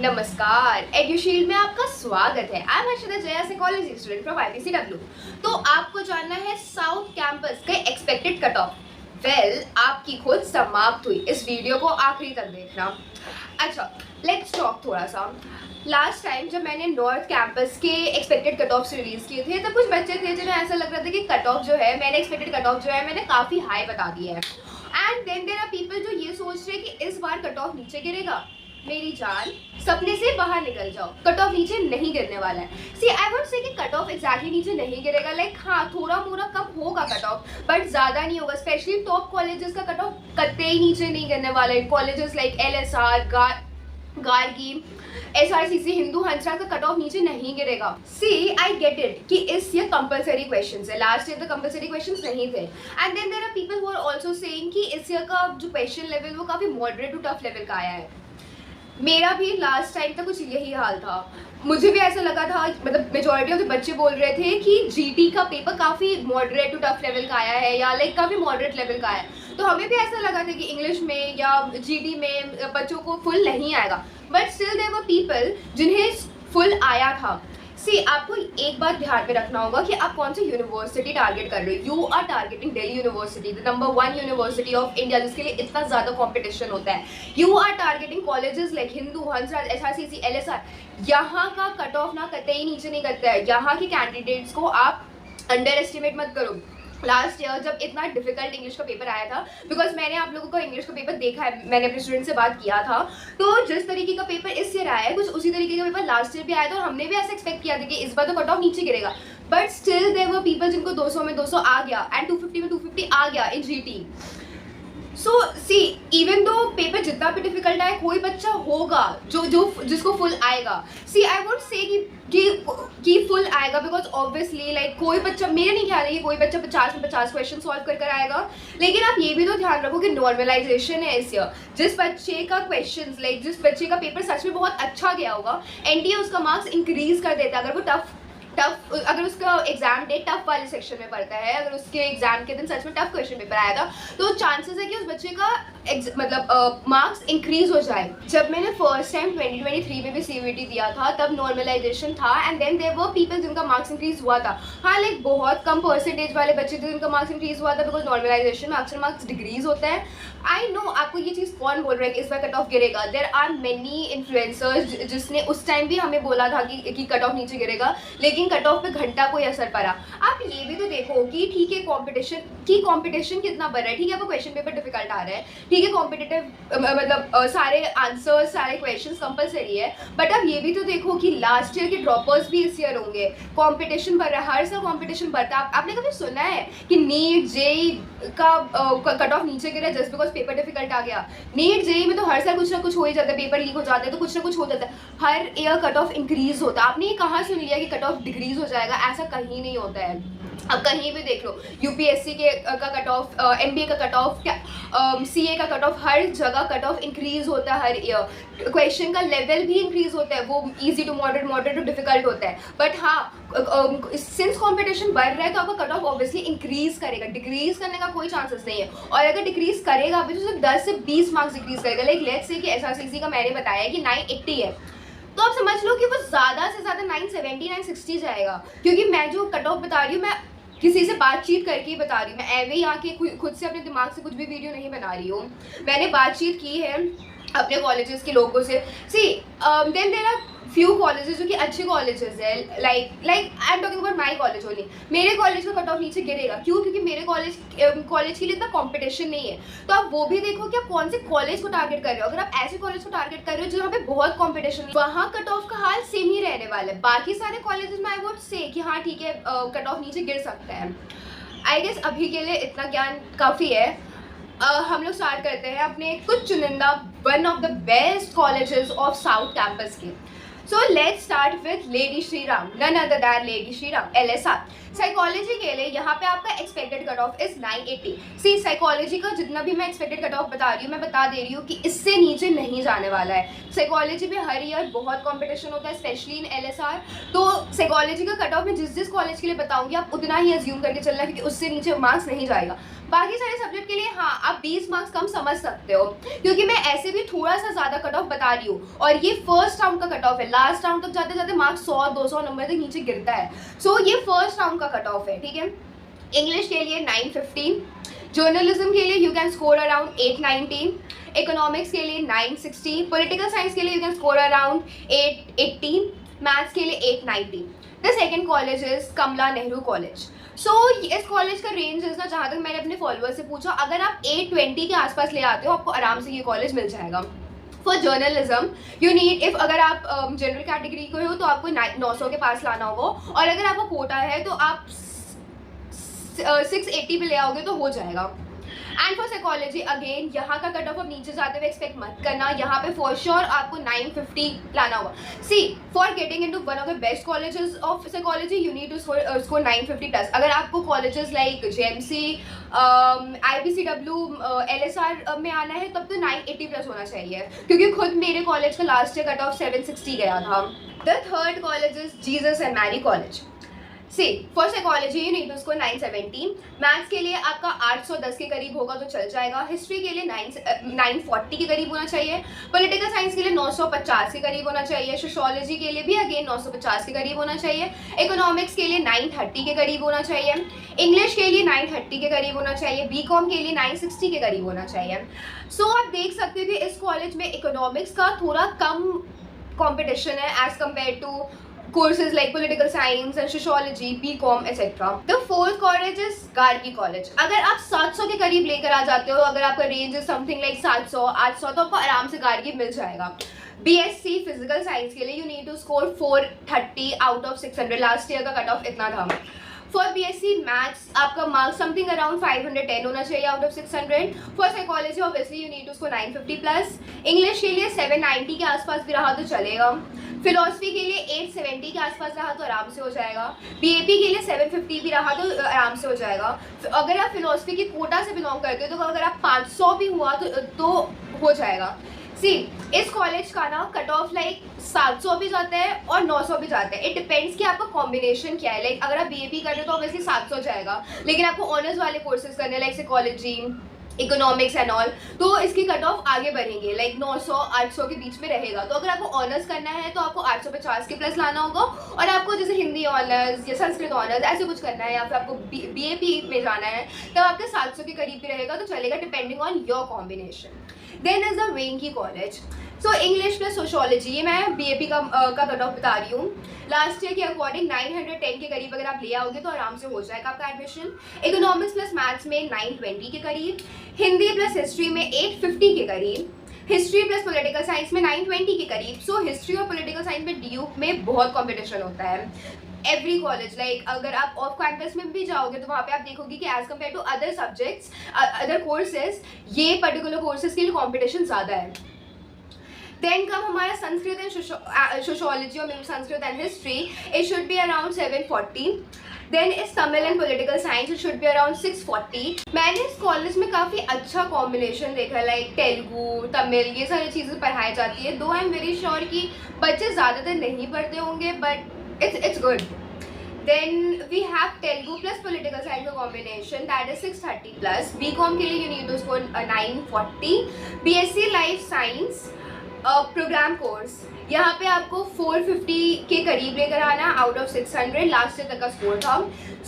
नमस्कार, एड्यूशील्ड में आपका स्वागत है। I am Harshita Jaya, psychology student from IPCW। तो आपको जानना है साउथ कैंपस के एक्सपेक्टेड कट ऑफ। आपकी खोज समाप्त हुई। इस वीडियो को आखिरी तक देखना। अच्छा, लेट्स टॉक थोड़ा सा। लास्ट टाइम जब मैंने नॉर्थ कैंपस के एक्सपेक्टेड कट ऑफ्स रिलीज किए थे, तब कुछ बच्चे थे जिन्हें ऐसा लग रहा था कि कट ऑफ जो है, मैंने एक्सपेक्टेड कट ऑफ जो है मैंने काफ़ी हाई बता दिया है। And then there are people जो ये सोच रहे हैं कि इस बार कट ऑफ नीचे गिरेगा। मेरी जान, सपने से बाहर निकल जाओ, कट ऑफ नीचे नहीं गिरने वाला है। सी आई वुड से कि कट ऑफ एग्जैक्टली नीचे नहीं गिरेगा, लाइक हाँ थोड़ा मोड़ा कम होगा कट ऑफ, बट ज़्यादा नहीं होगा। स्पेशली टॉप कॉलेजेस का कट ऑफ कतई नीचे नहीं गिरने वाला है। Colleges like LSR, Gargi, SRCC, Hindu Hansraj का कट ऑफ नीचे नहीं गिरेगा। सी आई गेट इट कि इस ये कंपलसरी क्वेश्चंस है, लास्ट ईयर तो कंपलसरी क्वेश्चंस नहीं थे। And then there are people who are also saying कि इस ईयर का जो क्वेश्चन लेवल वो काफ़ी मॉडरेट टू टफ लेवल का आया है। मेरा भी लास्ट टाइम तक कुछ यही हाल था। मुझे भी ऐसा लगा था, मतलब मेजॉरिटी ऑफ द बच्चे बोल रहे थे कि GT का पेपर काफ़ी मॉडरेट टू टफ लेवल का आया है, या लाइक काफ़ी मॉडरेट लेवल का है। तो हमें भी ऐसा लगा था कि इंग्लिश में या GT में बच्चों को फुल नहीं आएगा, but still there were people जिन्हें फुल आया था। सी आपको एक बात ध्यान में रखना होगा कि आप कौन सी यूनिवर्सिटी टारगेट कर रहे हो। You are targeting Delhi university, the number 1 university of India, जिसके लिए इतना ज़्यादा कंपटीशन होता है। You are targeting colleges like Hindu Hansraj, SRCC, LSR। यहाँ का कट ऑफ ना कतई नीचे नहीं करता है। यहाँ के कैंडिडेट्स को आप अंडर एस्टिमेट मत करो। लास्ट ईयर जब इतना डिफिकल्ट इंग्लिश का पेपर आया था, बिकॉज मैंने आप लोगों का इंग्लिश का पेपर देखा है, मैंने अपने स्टूडेंट से बात किया था, तो जिस तरीके का पेपर इस ईयर आया है कुछ उसी तरीके का पेपर लास्ट ईयर भी आया था, और हमने भी ऐसा एक्सपेक्ट किया था कि इस बार तो कट ऑफ नीचे गिरेगा। But still there were people जिनको 200 में 200 आ गया एंड 250 में 250 आ गया इन GT। सो सी इवन दो पेपर जितना भी डिफिकल्ट आए, कोई बच्चा होगा जिसको फुल आएगा। सी आई वुड से कि फुल आएगा, बिकॉज ऑब्वियसली लाइक कोई बच्चा, मेरा नहीं ख्याल है कि कोई बच्चा 50 में 50 क्वेश्चन सॉल्व कर आएगा। लेकिन आप ये भी तो ध्यान रखो कि नॉर्मलाइजेशन है इस ईयर। जिस बच्चे का क्वेश्चन लाइक जिस बच्चे का पेपर सच में बहुत अच्छा गया होगा, NTA उसका मार्क्स इंक्रीज कर देता है अगर वो टफ अगर उसका एग्जाम डे टफ वाले सेक्शन में पड़ता है, अगर उसके एग्जाम के दिन सच में टफ क्वेश्चन पेपर आया था, तो चांसेस है कि उस बच्चे का मतलब मार्क्स इंक्रीज हो जाए। जब मैंने फर्स्ट टाइम 2023 में भी CVT दिया था, तब नॉर्मलाइजेशन था, and then there were people जिनका मार्क्स इंक्रीज हुआ था। हाँ, लाइक बहुत कम परसेंटेज वाले बच्चे थे जिनका मार्क्स इंक्रीज हुआ था, बिकॉज नॉर्मलाइजेशन में अक्सर मार्क्स डिक्रीज होता है। आई नो आपको ये चीज़ कौन बोल रहा है कि इस बार कट ऑफ गिरेगा। देयर आर मेनी इन्फ्लुएंसर्स जिसने उस टाइम भी हमें बोला था कि कट ऑफ नीचे गिरेगा, लेकिन कट ऑफ पे घंटा कोई असर पड़ा। आप ये भी तो देखो कि ठीक है कंपटीशन कितना बढ़ रहा है। ठीक है, आपको क्वेश्चन पेपर डिफिकल्ट आ रहा है, ठीक है, कॉम्पिटिटिव मतलब सारे आंसर्स सारे क्वेश्चंस कंपलसरी है, बट आप ये भी तो देखो कि लास्ट ईयर के ड्रॉपर्स भी इस ईयर होंगे। कंपटीशन बढ़ रहा है, हर साल कंपटीशन बढ़ता है। आपने कभी सुना है कि नीट JEE का कट ऑफ नीचे गिरा जस्ट बिकॉज पेपर डिफिकल्ट आ गया? नीट JEE में तो हर साल कुछ ना कुछ हो ही जाता है, पेपर लीक हो जाता है, तो कुछ ना कुछ हो जाता है। हर ईयर कट ऑफ इंक्रीज होता है। आपने ये कहाँ सुन लिया कि कट ऑफ डिक्रीज हो जाएगा? ऐसा कहीं नहीं होता है। अब कहीं भी देख लो, UPSC का कट ऑफ, MBA का कट ऑफ, CA का कट ऑफ, हर जगह कट ऑफ इंक्रीज होता है हर ईयर। क्वेश्चन का लेवल भी इंक्रीज होता है, वो easy to moderate to difficult होता है। बट हाँ, सिंस कंपटीशन बढ़ रहा है तो आपका कट ऑफ ऑब्वियसली इंक्रीज करेगा, डिक्रीज करने का कोई चांसेस नहीं है। और अगर डिक्रीज करेगा भी तो सिर्फ 10 से 20 मार्क्स डिक्रीज करेगा। लाइक लेट्स से कि SRCC का मैंने बताया कि 980 है, तो आप समझ लो कि वो ज़्यादा से ज़्यादा 970 960 जाएगा। क्योंकि मैं जो कट ऑफ बता रही हूँ, मैं किसी से बातचीत करके ही बता रही हूँ। मैं एवे यहाँ के खुद से अपने दिमाग से कुछ भी वीडियो नहीं बना रही हूँ। मैंने बातचीत की है अपने कॉलेजेस के लोगों से। See then there are few colleges जो कि अच्छे कॉलेजेस है, like I am talking about my college only. मेरे कॉलेज का कट ऑफ नीचे गिरेगा, क्यों? क्योंकि मेरे कॉलेज के लिए इतना कंपटीशन नहीं है। तो आप वो भी देखो कि आप कौन से कॉलेज को टारगेट कर रहे हो। अगर आप ऐसे कॉलेज को टारगेट कर रहे हो जहाँ पे बहुत कंपटीशन है, वहाँ कट ऑफ का हाल सेम ही रहने वाला है। बाकी सारे कॉलेजेस में आई वुड से कि हाँ ठीक है, कट ऑफ नीचे गिर सकता है। आई गेस अभी के लिए इतना ज्ञान काफ़ी है। हम लोग स्टार्ट करते हैं अपने कुछ चुनिंदा one of the best colleges of south campus के। So let's start with Lady Shri Ram, none other than Lady Shri Ram, LSR। Psychology के लिए यहाँ पे आपका expected cut off is 980। See psychology का जितना भी मैं एक्सपेक्टेड कट ऑफ बता रही हूँ, मैं बता दे रही हूँ कि इससे नीचे नहीं जाने वाला है। साइकोलॉजी में हर ईयर बहुत कंपटीशन होता है, स्पेशली इन LSR। तो साइकोलॉजी का कट ऑफ मैं जिस कॉलेज के लिए बताऊँगी आप उतना ही अज्यूम करके चलना, क्योंकि उससे नीचे मार्क्स नहीं जाएगा। बाकी सारे सब्जेक्ट के लिए हाँ आप 20 मार्क्स कम समझ सकते हो, क्योंकि मैं ऐसे भी थोड़ा सा ज़्यादा कट ऑफ बता रही हूँ और ये फर्स्ट राउंड का कट ऑफ है। लास्ट राउंड तक जाते जाते मार्क्स 100-200 नंबर तक नीचे गिरता है। सो ये फर्स्ट राउंड का कट ऑफ है, ठीक है। इंग्लिश के लिए 915, जर्नलिज्म के लिए you can score around 819, economics के लिए 960, पॉलिटिकल साइंस के लिए you can score around 818, maths के लिए 890। The second college is Kamala Nehru college. So इस कॉलेज का रेंज इज ना, जहाँ तक मैंने अपने फॉलोअर्स से पूछा, अगर आप 820 के आसपास ले आते हो आपको आराम से ये कॉलेज मिल जाएगा। For journalism you need, if अगर आप जनरल कैटेगरी को हो तो आपको 900 के पास लाना होगा, और अगर आपका कोटा है तो आप 680 पे ले आओगे तो हो जाएगा। एंड फॉर साइकोलॉजी अगेन यहाँ का कट ऑफ अब नीचे जाते हुए एक्सपेक्ट मत करना, यहाँ पे फॉर श्योर आपको 950 लाना होगा। See for getting into one of the best colleges of psychology you need to score 950 plus. अगर आपको colleges like JMC, IBCW, LSR में आना है तब तो 980 प्लस होना चाहिए, क्योंकि खुद मेरे कॉलेज का लास्ट ईयर कट ऑफ 760 गया था। The third college is Jesus and Mary college. See for psychology you need to score 917, maths के लिए आपका 810 के करीब होगा तो चल जाएगा, हिस्ट्री के लिए 940 के करीब होना चाहिए, पॉलिटिकल साइंस के लिए 950 के करीब होना चाहिए, सोशियोलॉजी के लिए भी अगेन 950 के करीब होना चाहिए, इकोनॉमिक्स के लिए 930 के करीब होना चाहिए, इंग्लिश के लिए 930 के करीब होना चाहिए, BCom के लिए 960 के करीब होना चाहिए। सो आप देख सकते हो कि इस कॉलेज में इकोनॉमिक्स का थोड़ा कम कॉम्पिटिशन है as compare to courses like political science and sociology, BCom etc. The fourth college is Gargi college. अगर आप 700 के करीब लेकर आ जाते हो, अगर आपका रेंज इज समथिंग लाइक 700-800, तो आपको आराम से गार्गी मिल जाएगा। BSc फिजिकल साइंस के लिए you need to score 430 out of 600, last year का कट ऑफ इतना था। फॉर BSc मैथ्स आपका मार्क्स समथिंग अराउंड 510 होना चाहिए out of 600। For psychology obviously you need to score 950 plus, English के लिए 790 के आसपास भी रहा तो चलेगा, फिलोसफी के लिए 870 के आसपास रहा तो आराम से हो जाएगा, BAP के लिए 750 भी रहा तो आराम से हो जाएगा। अगर आप फिलोसफी की कोटा से बिलोंग करते हो तो अगर आप 500 भी हुआ तो हो जाएगा। सी इस कॉलेज का ना कट ऑफ लाइक 700 भी जाता है और 900 भी जाता है, इट डिपेंड्स कि आपका कॉम्बिनेशन क्या है। लाइक अगर आप BAP कर रहे हो तो ऑब्वियसली 700 जाएगा, लेकिन आपको ऑनर्स वाले कोर्सेज करने like psychology, economics and all, तो इसकी कट ऑफ आगे बढ़ेंगे लाइक 900-800 के बीच में रहेगा। तो अगर आपको ऑनर्स करना है तो आपको 850 के प्लस लाना होगा, और आपको जैसे हिंदी ऑनर्स या संस्कृत ऑनर्स ऐसे कुछ करना है या फिर आपको BAP में जाना है तब आपके 700 के करीब भी रहेगा तो चलेगा, depending on your combination. Then is the Venky college. So English plus sociology, ये मैं BAP का कट ऑफ बता रही हूँ। लास्ट ईयर के अकॉर्डिंग 910 के करीब अगर आप ले आओगे तो आराम से हो जाएगा आपका एडमिशन। इकोनॉमिक्स प्लस मैथ्स में 920 के करीब, हिंदी प्लस हिस्ट्री में 850 के करीब, हिस्ट्री प्लस पॉलिटिकल साइंस में 920 के करीब। सो हिस्ट्री और पॉलिटिकल साइंस में DU में बहुत कॉम्पिटिशन होता है। एवरी कॉलेज लाइक अगर आप ऑफ कैंपस में भी जाओगे तो वहाँ पे आप देखोगे कि as compare to other subjects, other courses, ये पर्टिकुलर कोर्सेज के लिए कॉम्पिटिशन ज़्यादा है। देन कम हमारा संस्कृत एंड सोशियोलॉजी और Sanskrit and history, it should be around 740। Then इस Tamil and political science, it should be around 640। मैंने इस कॉलेज में काफ़ी अच्छा कॉम्बिनेशन देखा, लाइक तेलुगु, तमिल, ये सारी चीज़ें पढ़ाई जाती है। दो आई एम वेरी श्योर कि बच्चे ज़्यादातर नहीं पढ़ते होंगे, but it's good. Then we have Telugu plus political science combination, that is 630 plus. BCom के लिए you need to score 940. BSc Life Science programme course, यहाँ पे आपको 450 के करीब लेकर आना आउट ऑफ 600, लास्ट ईयर तक का स्कोर था।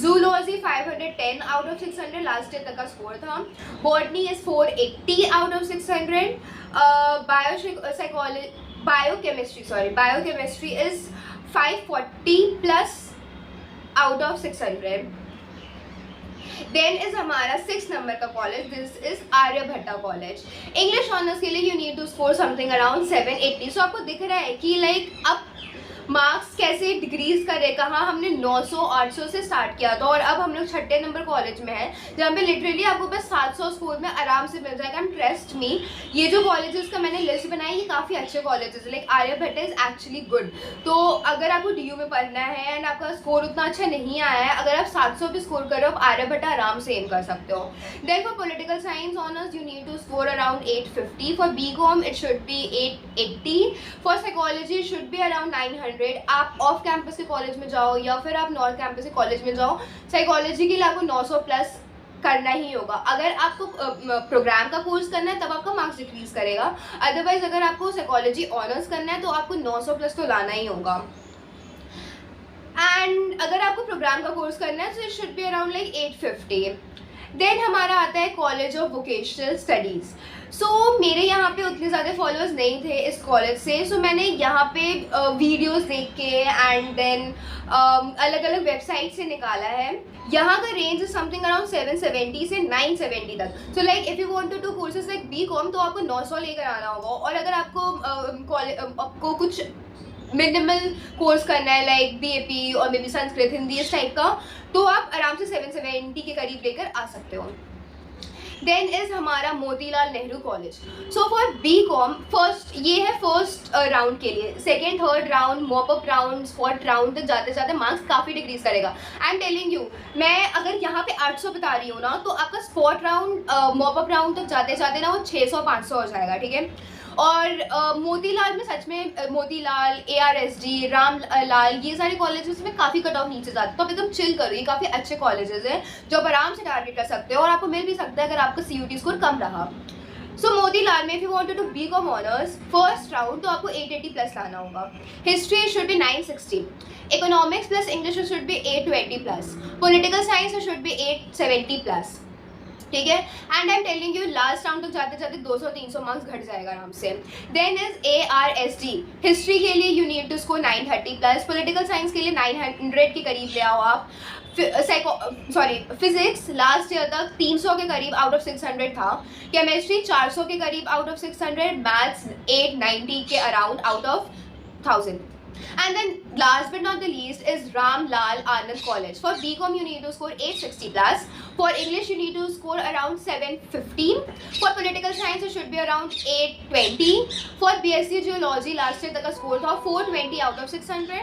Zoology 510 out of 600, last year तक का स्कोर था। Botany is 480 out of 600। Biochemistry is 540 plus out of 600। Then is हमारा 6 नंबर का college, this is Aryabhatta college. English honours के लिए you need to score something around 780। So आपको दिख रहा है कि लाइक अब मार्क्स कैसे डिक्रीज करे, कहाँ हमने 900-800 से स्टार्ट किया था और अब हम लोग 6ठे नंबर कॉलेज में है जहाँ पे लिटरली आपको बस 700 स्कोर में आराम से मिल जाएगा। एंड ट्रस्ट मी, ये जो कॉलेजेस का मैंने लिस्ट बनाई ये काफ़ी अच्छे कॉलेजेस है, like Aryabhatta is actually good. तो अगर आपको DU में पढ़ना है एंड आपका स्कोर उतना अच्छा नहीं आया है, अगर आप 700 भी स्कोर करो आप आर्यभट्टा आराम से एम कर सकते हो। Then for political science honours you need to score around 850। For BCom it should be 880। For psychology it should be around 900। आप ऑफ कैंपस के कॉलेज में जाओ या फिर आप नॉर्थ कैंपस के कॉलेज में जाओ, साइकोलॉजी के लिए आपको 900 प्लस करना ही होगा। अगर आपको प्रोग्राम का कोर्स करना है तब आपका मार्क्स डिक्रीज करेगा, अदरवाइज अगर आपको साइकोलॉजी ऑनर्स करना है तो आपको 900 प्लस तो लाना ही होगा। एंड अगर आपको प्रोग्राम का कोर्स करना है तो it should be around like 850। Then हमारा आता है college of vocational studies. So मेरे यहाँ पे उतने ज़्यादा फॉलोअर्स नहीं थे इस कॉलेज से, सो मैंने यहाँ पे वीडियोस देख के एंड देन अलग अलग वेबसाइट से निकाला है। यहाँ का रेंज इज समथिंग अराउंड 770 से 970 तक। So like if you want to do courses like BCom तो आपको 900 लेकर आना होगा, और अगर आपको कुछ मिनिमल कोर्स करना है लाइक BAP और मे बी संस्कृत हिंदी इस टाइप का, तो आप आराम से 770 के करीब लेकर आ सकते हो। देन इज हमारा Motilal Nehru college. So for BCom ये है फर्स्ट राउंड के लिए, second third round mop up round fourth round तक जाते जाते मार्क्स काफ़ी डिक्रीज करेगा। आई एम टेलिंग यू, मैं अगर यहाँ पे 800 बता रही हूँ ना, तो आपका स्पॉट राउंड मॉपअप राउंड तक जाते जाते ना वो 600-500 हो जाएगा, ठीक है। और मोतीलाल में सच में मोतीलाल, ARSD, रामलाल, ये सारे कॉलेजेस में काफ़ी कट ऑफ नीचे जाते हैं, तो आप एकदम चिल करो, ये काफ़ी अच्छे कॉलेजेस हैं जो आप आराम से टारगेट कर सकते हो, और आपको मिल भी सकता है अगर आपका CUT स्कोर कम रहा। सो मोतीलाल में if you want to do BCom honours first round तो आपको 880 प्लस लाना होगा। History should be 960, economics plus English should be 820 plus, political science should be 870 plus, ठीक है। And I am telling you last round तक जाते जाते 200-300 marks घट जाएगा आराम से। देन इज ARSD, हिस्ट्री के लिए you need to score 930 plus, political science के लिए 900 के करीब ले आओ आप। फिजिक्स लास्ट ईयर तक 300 के करीब आउट ऑफ 600 था, केमिस्ट्री 400 के करीब आउट ऑफ 600, मैथ्स 890 के around out of 1000। And then last but not the least is Ram Lal Anand College. For BCom you need to score 860 plus. For English you need to score around 715. For political science it should be around 820. For BSc Geology last year तक का score था 420 out of 600.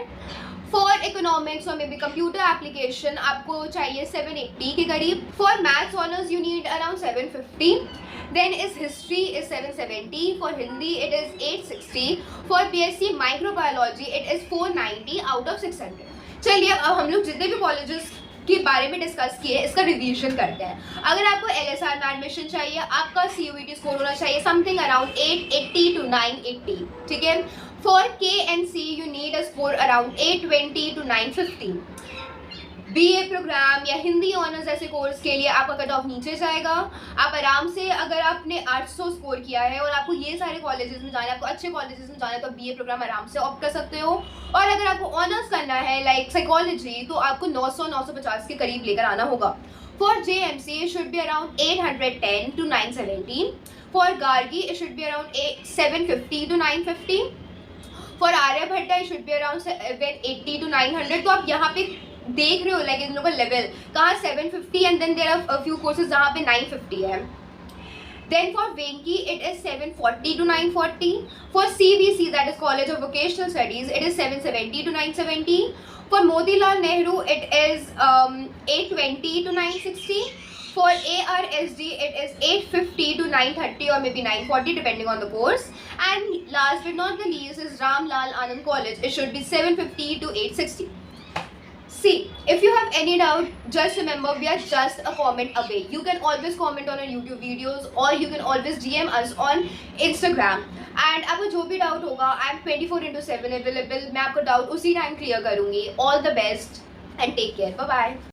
For economics or maybe computer application आपको चाहिए 780 के करीब. For maths honors you need around 750. Then is history is 770. For Hindi it is 860. For BSc microbiology it is 490 out of 600. चलिए अब हम लोग जितने भी कॉलेजेस के बारे में डिस्कस किए इसका रिवीजन करते हैं। अगर आपको LSR में एडमिशन चाहिए, आपका CUET स्कोर होना चाहिए समथिंग अराउंड 880 to 980, ठीक है। For KNC you need a score around 820 to 950। BA programme या हिंदी ऑनर्स ऐसे कोर्स के लिए आपका कट ऑफ नीचे जाएगा। आप आराम से अगर आपने 800 स्कोर किया है और आपको ये सारे कॉलेजेस में जाना है, आपको अच्छे कॉलेजेस में जाना है, तो BA प्रोग्राम आराम से ऑप्ट कर सकते हो। और अगर आपको ऑनर्स करना है लाइक साइकोलॉजी तो आपको 900-950 के करीब लेकर आना होगा। For JMC it should be around 810 to 970. For Gargi it should be around 750 to 950. For Aryabhatta it should be around 780 to 900. तो आप यहाँ पे देख रहे हो लाइक इन लोगों का लेवल कहाँ 750 and then there are few courses जहाँ पे 950 है। Then for Venky it is 740 to 940. For CVC that is college of vocational studies it is 770 to 970. For Motilal Nehru it is 820 to 960. For ARSD it is 850 to 930 or maybe 940 depending on the course. And last but not the least is Ram Lal Anand College. It should be 750 to 860. See, if you have any doubt, just remember we are just a comment away. You can always comment on our YouTube videos or you can always DM us on Instagram. And आपको जो भी doubt होगा I am 24/7 available. मैं आपको doubt उसी time clear करूँगी. All the best and take care. Bye bye.